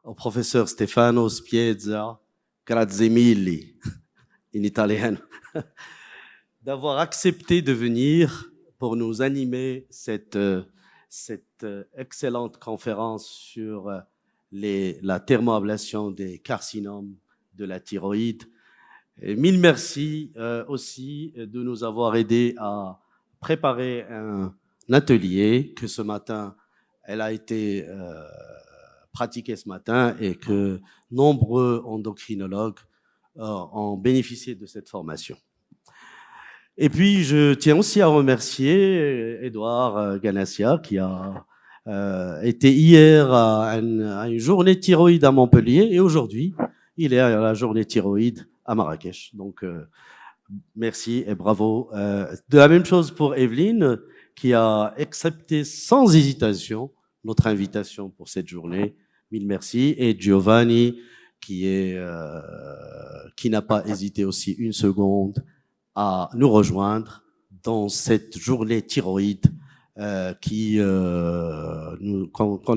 au professeur Stefano Spiezza, grazie mille, in italien, d'avoir accepté de venir pour nous animer cette excellente conférence sur la thermoablation des carcinomes de la thyroïde. Et mille merci aussi de nous avoir aidés à préparer un atelier que ce matin, elle a été pratiquée ce matin et que nombreux endocrinologues ont bénéficié de cette formation. Et puis, je tiens aussi à remercier Edouard Ganassia qui a été hier à une journée thyroïde à Montpellier et aujourd'hui, il est à la journée thyroïde à Marrakech. Donc, merci et bravo. De la même chose pour Evelyne qui a accepté sans hésitation notre invitation pour cette journée. Mille merci. Et Giovanni qui n'a pas hésité aussi une seconde à nous rejoindre dans cette journée thyroïde qu'on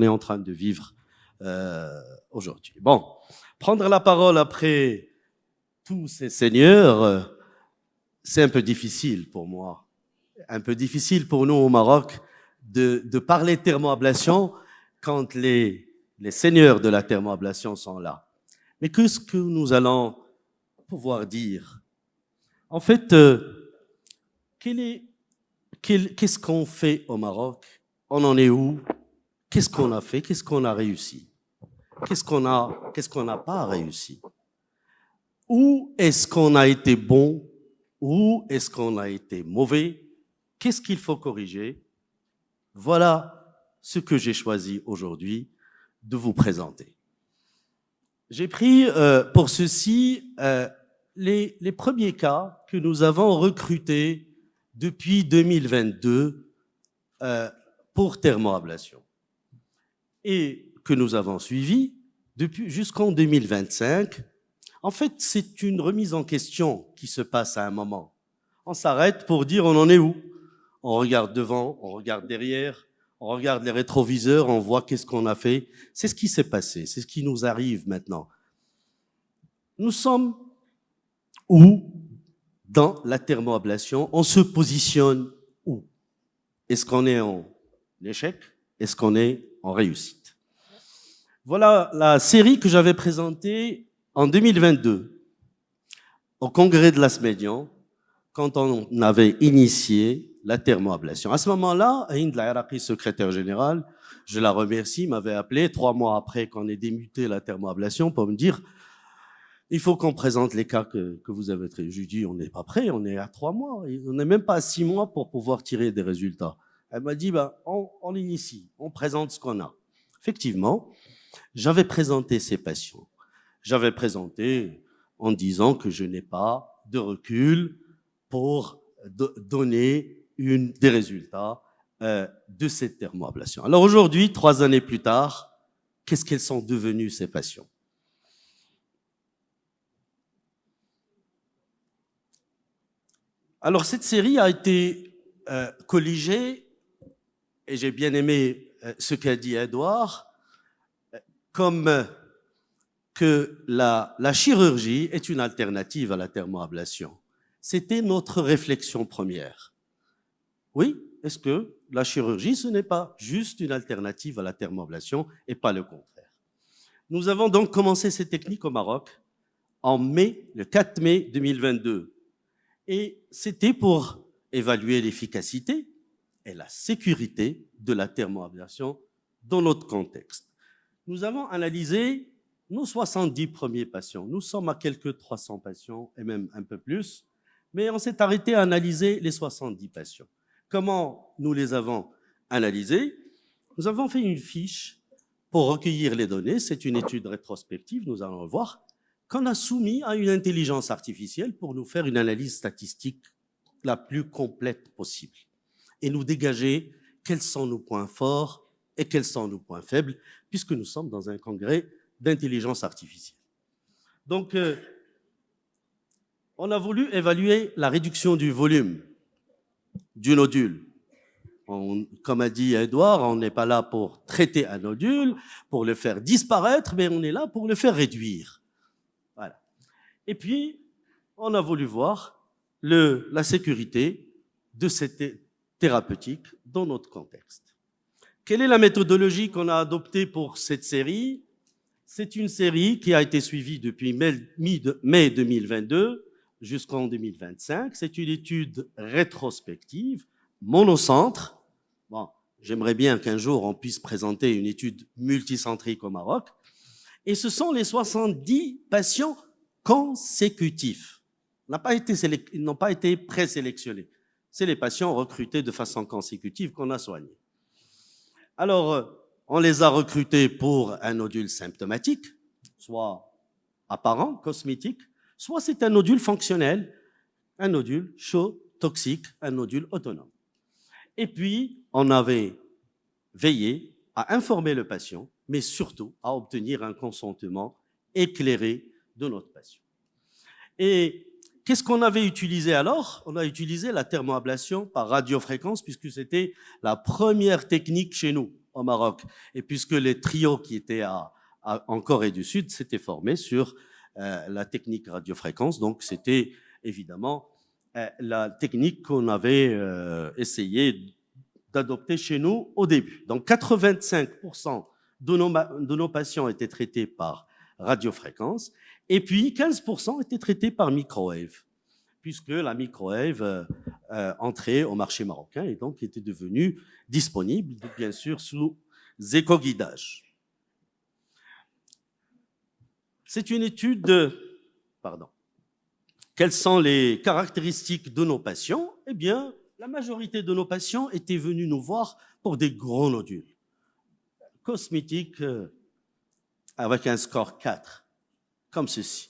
est en train de vivre aujourd'hui. Bon, prendre la parole après tous ces seigneurs, c'est un peu difficile pour moi, un peu difficile pour nous au Maroc de parler thermoablation quand les seigneurs de la thermoablation sont là. Mais qu'est-ce que nous allons pouvoir dire? En fait, qu'est-ce qu'on fait au Maroc? On en est où? Qu'est-ce qu'on a fait? Qu'est-ce qu'on a réussi? Qu'est-ce qu'on n'a pas réussi? Où est-ce qu'on a été bon? Où est-ce qu'on a été mauvais? Qu'est-ce qu'il faut corriger? Voilà ce que j'ai choisi aujourd'hui de vous présenter. J'ai pris pour ceci les premiers cas que nous avons recrutés depuis 2022 pour thermoablation et que nous avons suivis depuis jusqu'en 2025. En fait, c'est une remise en question qui se passe à un moment. On s'arrête pour dire on en est où? On regarde devant, on regarde derrière, on regarde les rétroviseurs, on voit qu'est-ce qu'on a fait. C'est ce qui s'est passé, c'est ce qui nous arrive maintenant. Nous sommes où dans la thermoablation? On se positionne où? Est-ce qu'on est en échec? Est-ce qu'on est en réussite? Voilà la série que j'avais présentée en 2022 au congrès de l'Asmédian quand on avait initié la thermoablation. À ce moment-là, Hind Al-Iraqi, secrétaire général, je la remercie, m'avait appelé 3 mois après qu'on ait débuté la thermoablation pour me dire il faut qu'on présente les cas que vous avez traités. Je lui dis on n'est pas prêt, on est à 3 mois, on n'est même pas à 6 mois pour pouvoir tirer des résultats. Elle m'a dit on initie, on présente ce qu'on a. Effectivement, j'avais présenté ces patients. J'avais présenté en disant que je n'ai pas de recul pour donner des résultats de cette thermoablation. Alors aujourd'hui, 3 années plus tard, qu'est-ce qu'elles sont devenues ces patients? Alors cette série a été colligée, et j'ai bien aimé ce qu'a dit Edouard, comme que la chirurgie est une alternative à la thermoablation. C'était notre réflexion première. Oui, est-ce que la chirurgie, ce n'est pas juste une alternative à la thermoablation et pas le contraire? Nous avons donc commencé ces techniques au Maroc en le 4 mai 2022. Et c'était pour évaluer l'efficacité et la sécurité de la thermoablation dans notre contexte. Nous avons analysé nos 70 premiers patients. Nous sommes à quelques 300 patients et même un peu plus, mais on s'est arrêté à analyser les 70 patients. Comment nous les avons analysés? Nous avons fait une fiche pour recueillir les données. C'est une étude rétrospective, nous allons le voir, qu'on a soumis à une intelligence artificielle pour nous faire une analyse statistique la plus complète possible et nous dégager quels sont nos points forts et quels sont nos points faibles, puisque nous sommes dans un congrès d'intelligence artificielle. Donc, on a voulu évaluer la réduction du volume du nodule. comme a dit Edouard, on n'est pas là pour traiter un nodule, pour le faire disparaître, mais on est là pour le faire réduire. Voilà. Et puis, on a voulu voir la sécurité de cette thérapeutique dans notre contexte. Quelle est la méthodologie qu'on a adoptée pour cette série? C'est une série qui a été suivie depuis mai 2022 jusqu'en 2025. C'est une étude rétrospective, monocentre. Bon, j'aimerais bien qu'un jour on puisse présenter une étude multicentrique au Maroc. Et ce sont les 70 patients consécutifs. Ils n'ont pas été présélectionnés. C'est les patients recrutés de façon consécutive qu'on a soignés. Alors, on les a recrutés pour un nodule symptomatique, soit apparent, cosmétique, soit c'est un nodule fonctionnel, un nodule chaud, toxique, un nodule autonome. Et puis, on avait veillé à informer le patient, mais surtout à obtenir un consentement éclairé de notre patient. Et qu'est-ce qu'on avait utilisé alors? On a utilisé la thermoablation par radiofréquence, puisque c'était la première technique chez nous, au Maroc. Et puisque les trios qui étaient en Corée du Sud s'étaient formés sur la technique radiofréquence, donc c'était évidemment la technique qu'on avait essayé d'adopter chez nous au début. Donc 85% de nos patients étaient traités par radiofréquence, et puis 15% étaient traités par microwave, puisque la microwave entrait au marché marocain et donc était devenue disponible, bien sûr, sous éco-guidage. C'est une étude de... Pardon. Quelles sont les caractéristiques de nos patients? Eh bien, la majorité de nos patients étaient venus nous voir pour des gros nodules cosmétiques avec un score 4, comme ceci.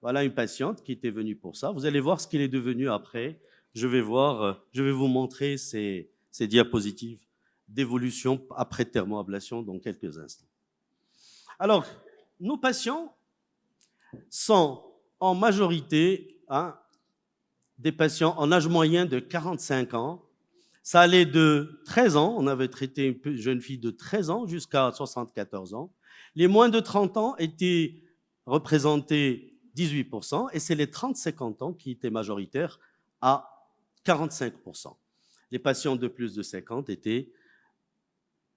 Voilà une patiente qui était venue pour ça. Vous allez voir ce qu'il est devenu après. Je vais vous montrer ces diapositives d'évolution après thermoablation dans quelques instants. Alors, nos patients sont en majorité des patients en âge moyen de 45 ans. Ça allait de 13 ans, on avait traité une jeune fille de 13 ans jusqu'à 74 ans. Les moins de 30 ans étaient représentés 18%, et c'est les 30-50 ans qui étaient majoritaires à 45%. Les patients de plus de 50 étaient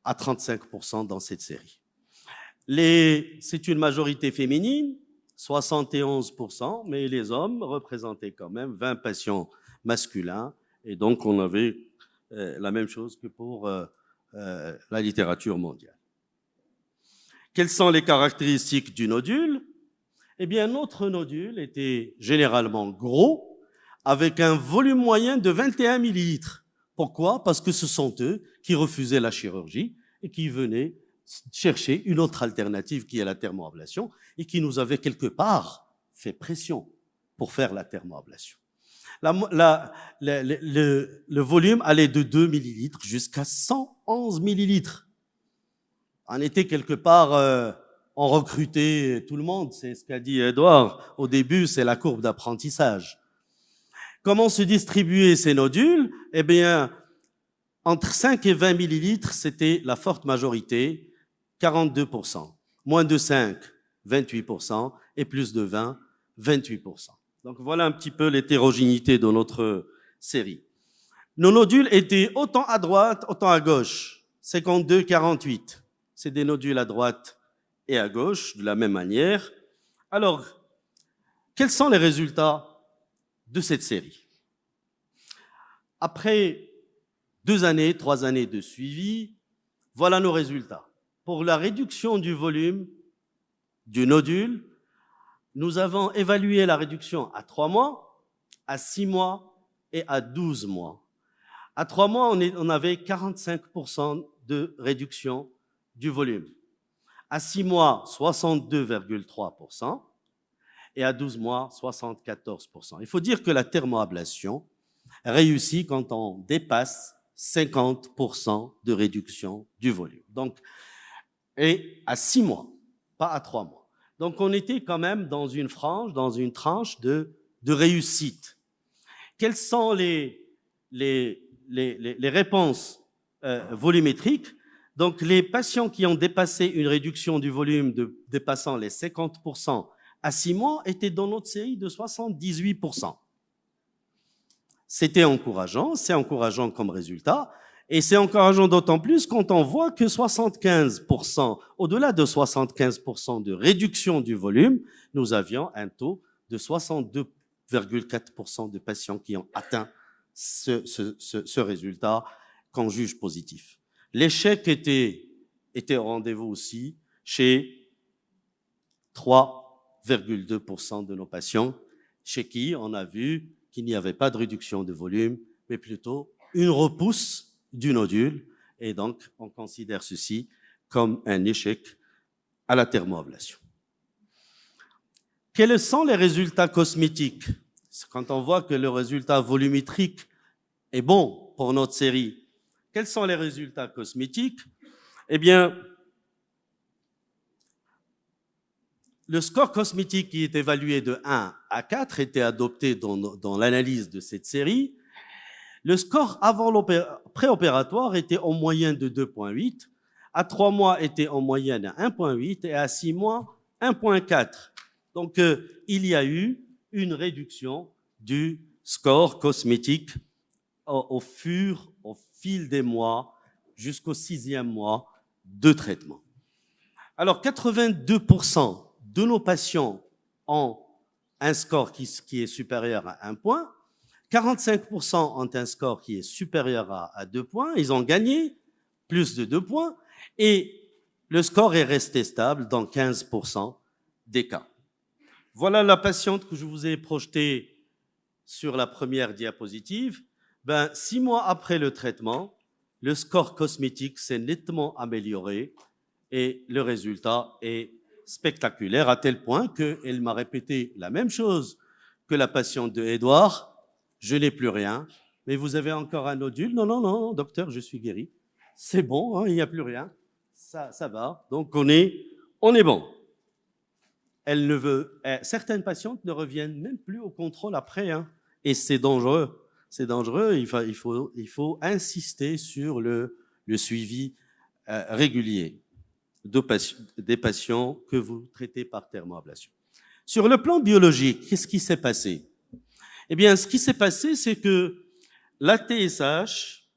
à 35% dans cette série. C'est une majorité féminine, 71%, mais les hommes représentaient quand même 20 patients masculins, et donc on avait la même chose que pour la littérature mondiale. Quelles sont les caractéristiques du nodule? Eh bien, notre nodule était généralement gros, avec un volume moyen de 21 millilitres. Pourquoi? Parce que ce sont eux qui refusaient la chirurgie et qui venaient chercher une autre alternative qui est la thermoablation et qui nous avait quelque part fait pression pour faire la thermoablation. Le volume allait de 2 millilitres jusqu'à 111 millilitres. On était quelque part... on recrutait tout le monde, c'est ce qu'a dit Edouard. Au début, c'est la courbe d'apprentissage. Comment se distribuaient ces nodules? Eh bien, entre 5 et 20 millilitres, c'était la forte majorité, 42%. Moins de 5, 28%, et plus de 20, 28%. Donc voilà un petit peu l'hétérogénéité de notre série. Nos nodules étaient autant à droite, autant à gauche. 52, 48. C'est des nodules à droite et à gauche, de la même manière. Alors, quels sont les résultats de cette série? Après 2 années, 3 années de suivi, voilà nos résultats. Pour la réduction du volume du nodule, nous avons évalué la réduction à 3 mois, à 6 mois et à 12 mois. À 3 mois, on avait 45% de réduction du volume. À 6 mois, 62,3%, et à 12 mois, 74%. Il faut dire que la thermoablation réussit quand on dépasse 50% de réduction du volume. Donc, et à 6 mois, pas à 3 mois. Donc, on était quand même dans une tranche de réussite. Quelles sont les réponses volumétrique. Donc, les patients qui ont dépassé une réduction du volume dépassant les 50% à 6 mois étaient dans notre série de 78%. C'était encourageant, c'est encourageant comme résultat, et c'est encourageant d'autant plus quand on voit que 75%, au-delà de 75% de réduction du volume, nous avions un taux de 62,4% de patients qui ont atteint ce résultat qu'on juge positif. L'échec était au rendez-vous aussi chez 3,2% de nos patients, chez qui on a vu qu'il n'y avait pas de réduction de volume, mais plutôt une repousse du nodule, et donc on considère ceci comme un échec à la thermoablation. Quels sont les résultats cosmétiques? Quand on voit que le résultat volumétrique est bon pour notre série, quels sont les résultats cosmétiques? Eh bien, le score cosmétique qui est évalué de 1 à 4 était adopté dans l'analyse de cette série. Le score avant préopératoire était en moyenne de 2,8, à 3 mois était en moyenne à 1,8 et à 6 mois 1,4. Donc, il y a eu une réduction du score cosmétique au fil des mois jusqu'au 6e mois de traitement. Alors, 82% de nos patients ont un score qui est supérieur à 1 point, 45% ont un score qui est supérieur à 2 points, ils ont gagné plus de 2 points, et le score est resté stable dans 15% des cas. Voilà la patiente que je vous ai projetée sur la première diapositive. 6 mois après le traitement, le score cosmétique s'est nettement amélioré et le résultat est spectaculaire à tel point qu'elle m'a répété la même chose que la patiente de Édouard. Je n'ai plus rien, mais vous avez encore un nodule? Non, non, non, docteur, je suis guéri. C'est bon, hein, il n'y a plus rien. Ça va. Donc on est bon. Elle ne veut, certaines patientes ne reviennent même plus au contrôle après, hein, et c'est dangereux. C'est dangereux. Il faut insister sur le suivi régulier des patients que vous traitez par thermoablation. Sur le plan biologique, qu'est-ce qui s'est passé? Eh bien, ce qui s'est passé, c'est que l'ATSH,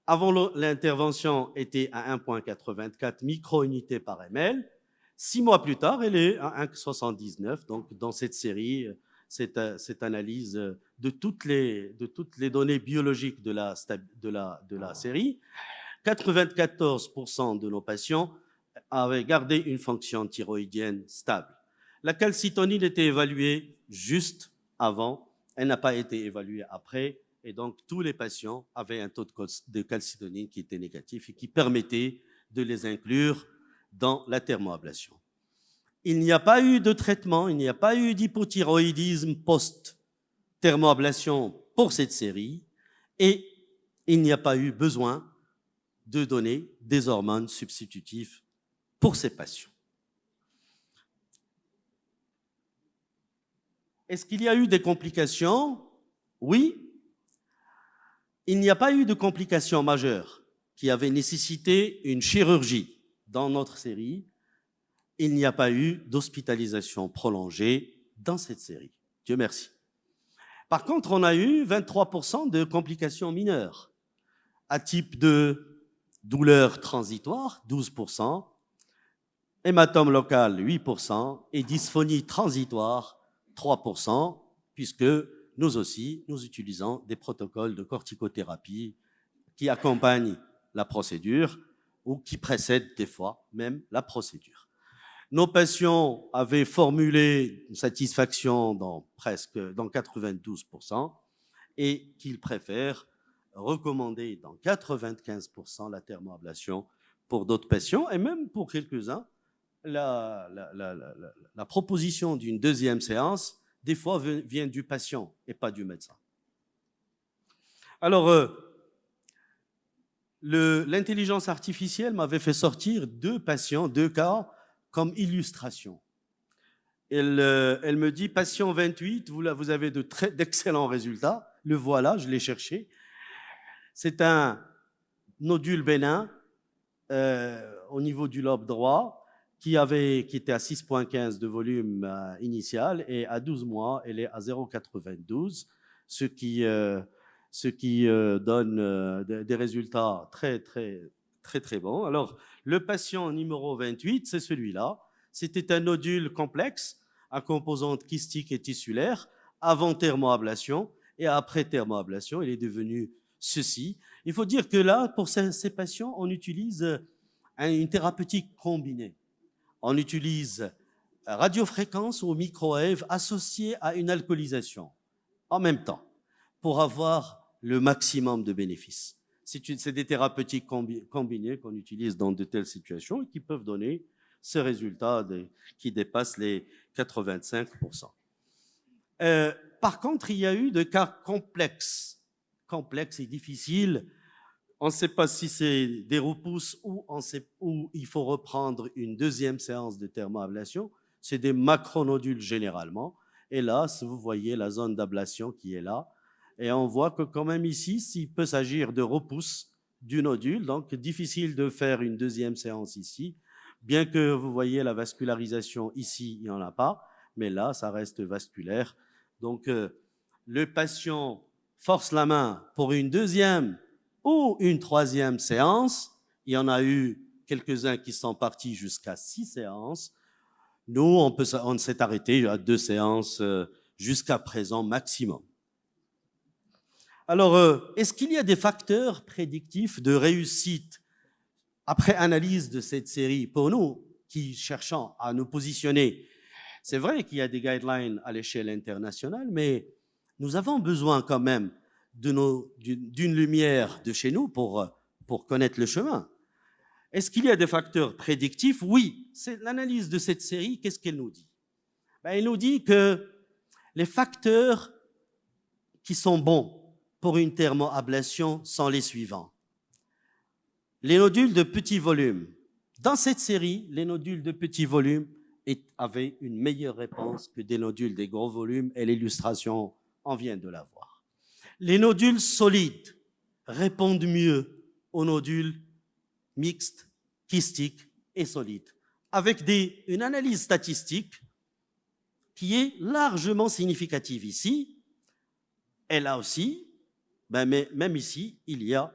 avant l'intervention, était à 1,84 micro-unités par ml. 6 mois plus tard, elle est à 1,79. Donc, dans cette série, cette analyse de toutes les données biologiques de la série, 94% de nos patients avaient gardé une fonction thyroïdienne stable. La calcitonine était évaluée juste avant, elle n'a pas été évaluée après, et donc tous les patients avaient un taux de calcitonine qui était négatif et qui permettait de les inclure dans la thermoablation. Il n'y a pas eu de traitement, il n'y a pas eu d'hypothyroïdisme post-thermoablation pour cette série, et il n'y a pas eu besoin de donner des hormones substitutives pour ces patients. Est-ce qu'il y a eu des complications? Oui. Il n'y a pas eu de complications majeures qui avaient nécessité une chirurgie dans notre série. Il n'y a pas eu d'hospitalisation prolongée dans cette série. Dieu merci. Par contre, on a eu 23% de complications mineures à type de douleur transitoire, 12%, hématome local, 8%, et dysphonie transitoire, 3%, puisque nous aussi, nous utilisons des protocoles de corticothérapie qui accompagnent la procédure ou qui précèdent des fois même la procédure. Nos patients avaient formulé une satisfaction dans 92% et qu'ils préfèrent recommander dans 95% la thermoablation pour d'autres patients, et même pour quelques-uns, la proposition d'une deuxième séance, des fois, vient du patient et pas du médecin. Alors, l'intelligence artificielle m'avait fait sortir 2 patients, 2 cas, comme illustration. Elle me dit, patient 28, vous avez d'excellents résultats, le voilà, je l'ai cherché. C'est un nodule bénin au niveau du lobe droit qui était à 6,15 de volume initial et à 12 mois, elle est à 0,92, ce qui donne des résultats très, très, très, très bons. Alors, le patient numéro 28, c'est celui-là. C'était un nodule complexe à composante kystique et tissulaire avant thermoablation et après thermoablation, il est devenu ceci. Il faut dire que là, pour ces patients, on utilise une thérapeutique combinée. On utilise radiofréquence ou microwave associée à une alcoolisation en même temps pour avoir le maximum de bénéfices. C'est des thérapeutiques combinées qu'on utilise dans de telles situations et qui peuvent donner ce résultat qui dépasse les 85%. Par contre, il y a eu des cas complexes et difficiles. On ne sait pas si c'est des repousses ou il faut reprendre une deuxième séance de thermoablation. C'est des macronodules généralement. Et là, vous voyez la zone d'ablation qui est là. Et on voit que quand même ici, il peut s'agir de repousse du nodule. Donc, difficile de faire une deuxième séance ici. Bien que vous voyez la vascularisation ici, il n'y en a pas. Mais là, ça reste vasculaire. Donc, le patient force la main pour une deuxième ou une troisième séance. Il y en a eu quelques-uns qui sont partis jusqu'à 6 séances. Nous, on s'est arrêté à 2 séances jusqu'à présent maximum. Alors, est-ce qu'il y a des facteurs prédictifs de réussite après analyse de cette série pour nous qui cherchons à nous positionner? C'est vrai qu'il y a des guidelines à l'échelle internationale, mais nous avons besoin quand même d'une lumière de chez nous pour connaître le chemin. Est-ce qu'il y a des facteurs prédictifs? Oui. C'est l'analyse de cette série, qu'est-ce qu'elle nous dit? Elle nous dit que les facteurs qui sont bons pour une thermoablation sont les suivants. Les nodules de petit volume. Dans cette série, les nodules de petit volume avaient une meilleure réponse que des nodules de gros volume, et l'illustration, on vient de la voir. Les nodules solides répondent mieux aux nodules mixtes, kystiques et solides, avec une analyse statistique qui est largement significative ici. Et là aussi, mais même ici, il y a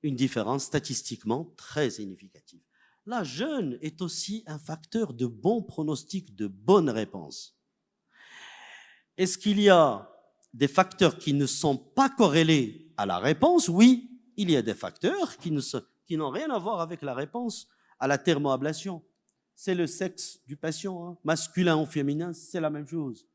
une différence statistiquement très significative. La jeûne est aussi un facteur de bon pronostic, de bonne réponse. Est-ce qu'il y a des facteurs qui ne sont pas corrélés à la réponse? Oui, il y a des facteurs qui n'ont rien à voir avec la réponse à la thermoablation. C'est le sexe du patient, masculin ou féminin, c'est la même chose.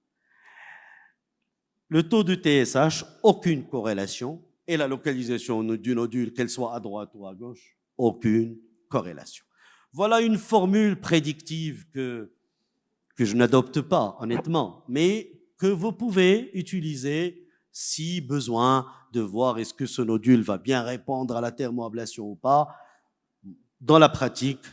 Le taux de TSH, aucune corrélation. Et la localisation du nodule, qu'elle soit à droite ou à gauche, aucune corrélation. Voilà une formule prédictive que je n'adopte pas, honnêtement, mais que vous pouvez utiliser si besoin de voir est-ce que ce nodule va bien répondre à la thermoablation ou pas. Dans la pratique,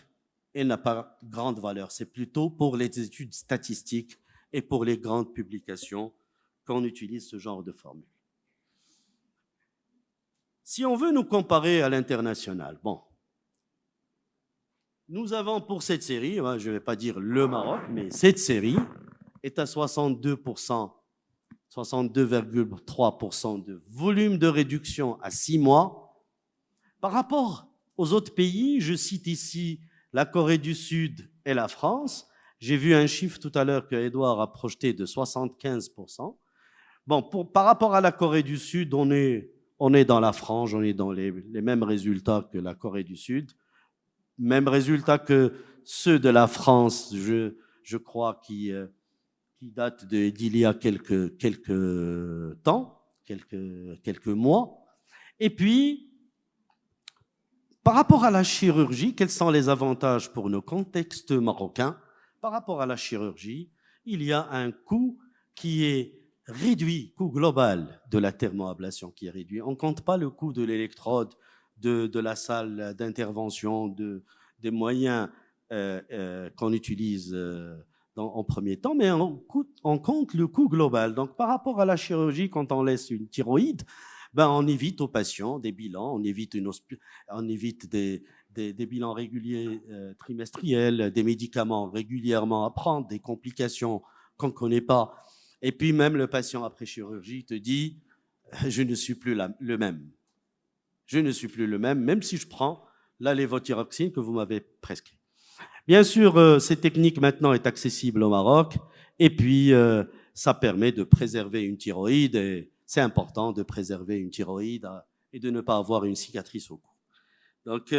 elle n'a pas grande valeur. C'est plutôt pour les études statistiques et pour les grandes publications qu'on utilise ce genre de formule. Si on veut nous comparer à l'international, bon, nous avons pour cette série, je ne vais pas dire le Maroc, mais cette série est à 62%, 62,3% de volume de réduction à 6 mois. Par rapport aux autres pays, je cite ici la Corée du Sud et la France. J'ai vu un chiffre tout à l'heure que Edouard a projeté de 75%. Bon, par rapport à la Corée du Sud, on est dans la frange, on est dans les mêmes résultats que la Corée du Sud, mêmes résultats que ceux de la France, je crois, qui datent d'il y a quelques temps, quelques mois. Et puis, par rapport à la chirurgie, quels sont les avantages pour nos contextes marocains? Par rapport à la chirurgie, il y a un coût qui est réduit, coût global de la thermoablation qui est réduit. On ne compte pas le coût de l'électrode, de la salle d'intervention, des moyens qu'on utilise en premier temps, mais on compte le coût global. Donc, par rapport à la chirurgie, quand on laisse une thyroïde, ben on évite aux patients des bilans, on évite des bilans réguliers trimestriels, des médicaments régulièrement à prendre, des complications qu'on ne connaît pas. Et puis même le patient après chirurgie te dit « je ne suis plus le même ». Je ne suis plus le même, même si je prends la lévothyroxine que vous m'avez prescrit. Bien sûr, cette technique maintenant est accessible au Maroc, et puis ça permet de préserver une thyroïde, et c'est important de préserver une thyroïde et de ne pas avoir une cicatrice au cou. Donc,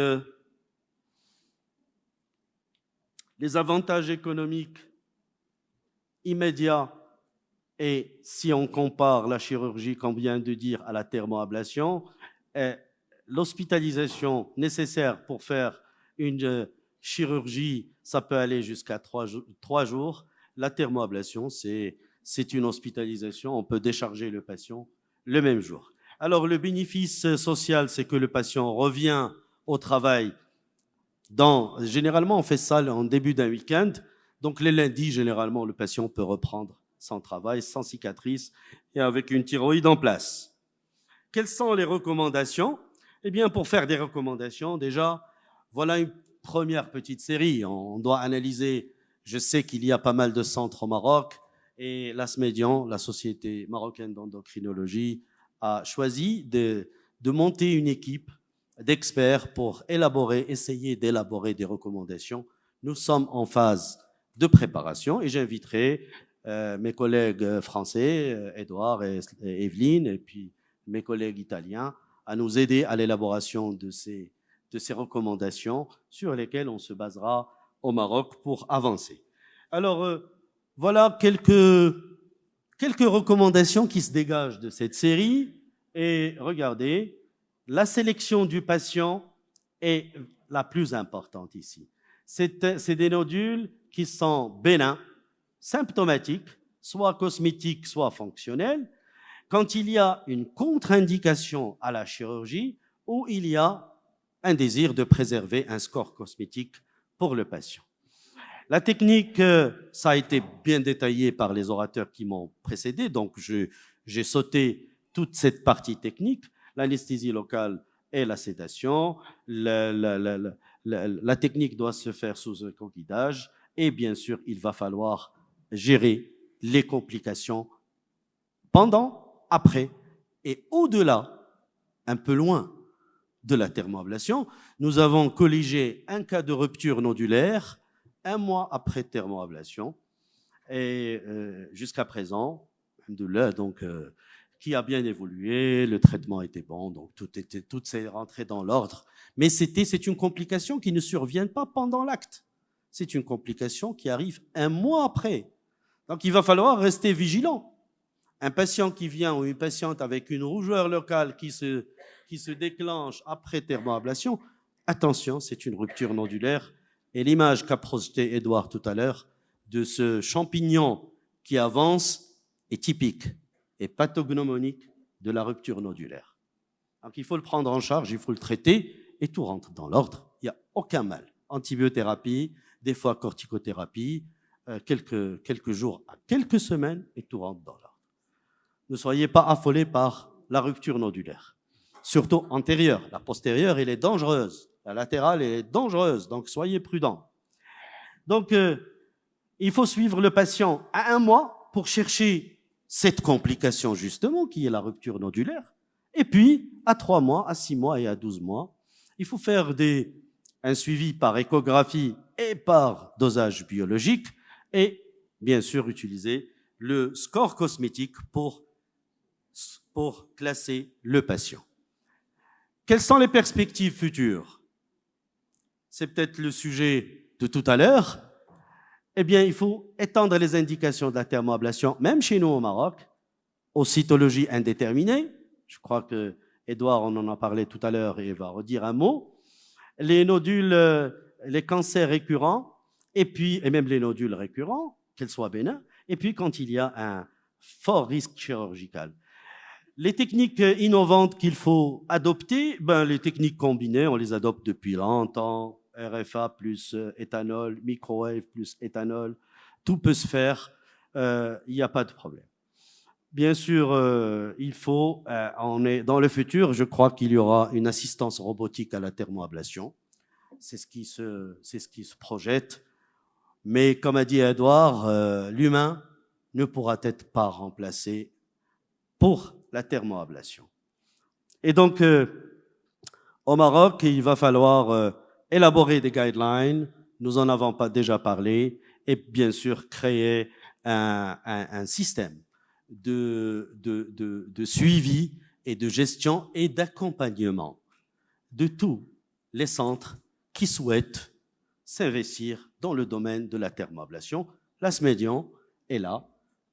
les avantages économiques immédiats, et si on compare la chirurgie qu'on vient de dire à la thermoablation, l'hospitalisation nécessaire pour faire une chirurgie, ça peut aller jusqu'à 3 jours. La thermoablation, c'est une hospitalisation. On peut décharger le patient le même jour. Alors, le bénéfice social, c'est que le patient revient au travail. Généralement, on fait ça en début d'un week-end. Donc, les lundis, généralement, le patient peut reprendre son travail sans cicatrice et avec une thyroïde en place. Quelles sont les recommandations? Eh bien, pour faire des recommandations, déjà, voilà une première petite série. On doit analyser, je sais qu'il y a pas mal de centres au Maroc, et l'ASMEDIAN, la Société marocaine d'endocrinologie, a choisi de monter une équipe d'experts pour essayer d'élaborer des recommandations. Nous sommes en phase de préparation et j'inviterai mes collègues français, Edouard et Evelyne, et puis mes collègues italiens, à nous aider à l'élaboration de ces recommandations sur lesquelles on se basera au Maroc pour avancer. Alors, voilà quelques recommandations qui se dégagent de cette série. Et regardez, la sélection du patient est la plus importante ici. C'est des nodules qui sont bénins, symptomatiques, soit cosmétiques, soit fonctionnels, quand il y a une contre-indication à la chirurgie ou il y a un désir de préserver un score cosmétique pour le patient. La technique, ça a été bien détaillé par les orateurs qui m'ont précédé, donc j'ai sauté toute cette partie technique, l'anesthésie locale et la sédation. La technique doit se faire sous un coguidage et bien sûr, il va falloir gérer les complications pendant, après et au-delà, un peu loin de la thermoablation. Nous avons colligé un cas de rupture nodulaire 1 mois après thermoablation et jusqu'à présent, alhamdoulilah, donc qui a bien évolué, le traitement était bon, donc tout s'est rentré dans l'ordre. Mais c'est une complication qui ne survient pas pendant l'acte. C'est une complication qui arrive 1 mois après. Donc il va falloir rester vigilant. Un patient qui vient ou une patiente avec une rougeur locale qui se déclenche après thermoablation, attention, c'est une rupture nodulaire. Et l'image qu'a projetée Edouard tout à l'heure de ce champignon qui avance est typique et pathognomonique de la rupture nodulaire. Donc il faut le prendre en charge, il faut le traiter et tout rentre dans l'ordre. Il n'y a aucun mal. Antibiothérapie, des fois corticothérapie, quelques jours à quelques semaines et tout rentre dans l'ordre. Ne soyez pas affolés par la rupture nodulaire, surtout antérieure. La postérieure, elle est dangereuse. La latérale, elle est dangereuse, donc soyez prudents. Donc, il faut suivre le patient à 1 mois pour chercher cette complication, justement, qui est la rupture nodulaire. Et puis, à 3 mois, à 6 mois et à 12 mois, il faut faire un suivi par échographie et par dosage biologique et, bien sûr, utiliser le score cosmétique pour classer le patient. Quelles sont les perspectives futures? C'est peut-être le sujet de tout à l'heure. Eh bien, il faut étendre les indications de la thermoablation, même chez nous au Maroc, aux cytologies indéterminées. Je crois que Edouard, on en a parlé tout à l'heure et il va redire un mot. Les nodules, les cancers récurrents, et même les nodules récurrents, qu'ils soient bénins, et puis quand il y a un fort risque chirurgical. Les techniques innovantes qu'il faut adopter, les techniques combinées, on les adopte depuis longtemps. RFA plus éthanol, microwave plus éthanol, tout peut se faire, il n'y a pas de problème. Bien sûr, on est dans le futur, je crois qu'il y aura une assistance robotique à la thermoablation. C'est ce qui se projette. Mais comme a dit Edouard, l'humain ne pourra être pas remplacé pour la thermoablation. Et donc, au Maroc, il va falloir élaborer des guidelines, nous en avons pas déjà parlé, et bien sûr créer un système de suivi et de gestion et d'accompagnement de tous les centres qui souhaitent s'investir dans le domaine de la thermoablation. L'Asmédion est là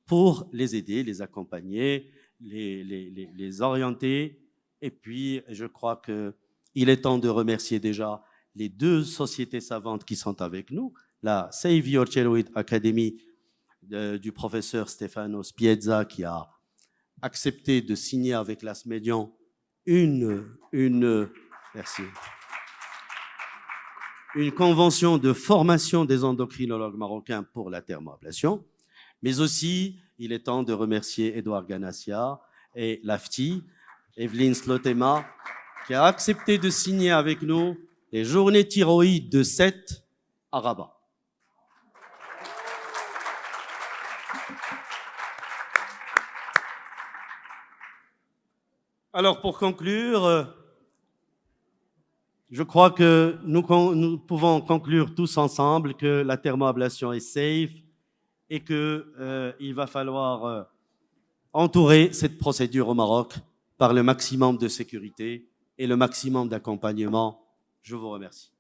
pour les aider, les accompagner, les orienter. Et puis, je crois qu'il est temps de remercier déjà les deux sociétés savantes qui sont avec nous, la Save Your Celluloid Academy du professeur Stefanos Piezza qui a accepté de signer avec l'Asmédion merci, une convention de formation des endocrinologues marocains pour la thermoablation, mais aussi il est temps de remercier Edouard Ganassia et l'AFTI, Evelyne Slotema, qui a accepté de signer avec nous les journées thyroïdes de 7 à Rabat. Alors, pour conclure, je crois que nous pouvons conclure tous ensemble que la thermoablation est safe et qu'il va falloir entourer cette procédure au Maroc par le maximum de sécurité et le maximum d'accompagnement. Je vous remercie.